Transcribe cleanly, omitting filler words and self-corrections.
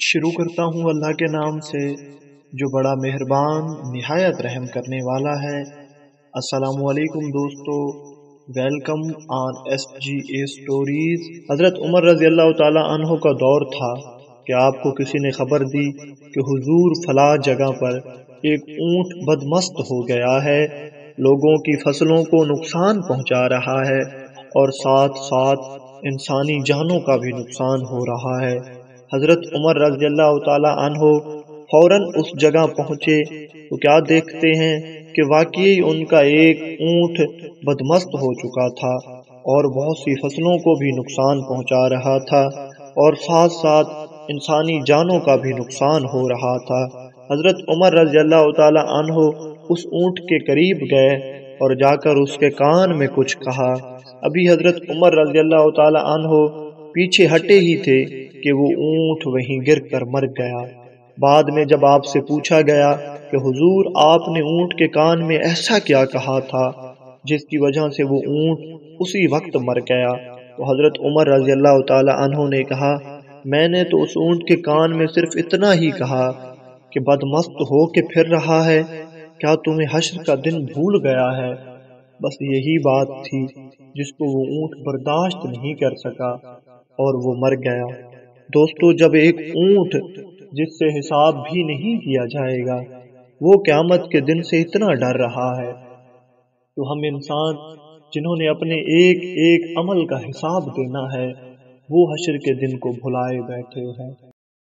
शुरू करता हूँ अल्लाह के नाम से जो बड़ा मेहरबान निहायत रहम करने वाला है। अस्सलामुअलैकुम दोस्तों, वेलकम ऑन SGA स्टोरीज। हजरत उमर रजी अल्लाह ताला अन्हो का दौर था कि आपको किसी ने खबर दी कि हुजूर फला जगह पर एक ऊंट बदमस्त हो गया है, लोगों की फसलों को नुकसान पहुंचा रहा है और साथ साथ इंसानी जानों का भी नुकसान हो रहा है। हजरत उमर रज़ी अल्लाह ताला अन्हो फौरन उस जगह पहुंचे तो क्या देखते हैं कि वाकई उनका एक ऊंट बदमस्त हो चुका था और बहुत सी फसलों को भी नुकसान पहुंचा रहा था और साथ साथ इंसानी जानों का भी नुकसान हो रहा था। हजरत उमर रज़ी अल्लाह ताला अन्हो उस ऊंट के करीब गए और जाकर उसके कान में कुछ कहा। अभी हजरत उमर रज़ी अल्लाह ताला अन्हो पीछे हटे ही थे कि वो ऊंट वहीं गिर कर मर गया। बाद में जब आपसे पूछा गया कि हुजूर आपने ऊंट के कान में ऐसा क्या कहा था जिसकी वजह से वो ऊंट उसी वक्त मर गया, तो हजरत उमर रज़ी अल्लाह ताला अन्हो ने कहा, मैंने तो उस ऊंट के कान में सिर्फ इतना ही कहा कि बदमस्त हो के फिर रहा है, क्या तुम्हें हश्र का दिन भूल गया है। बस यही बात थी जिसको वो ऊंट बर्दाश्त नहीं कर सका और वो मर गया। दोस्तों, जब एक ऊंट जिससे हिसाब भी नहीं किया जाएगा वो क़यामत के दिन से इतना डर रहा है, तो हम इंसान जिन्होंने अपने एक एक अमल का हिसाब देना है वो हश्र के दिन को भुलाए बैठे हैं।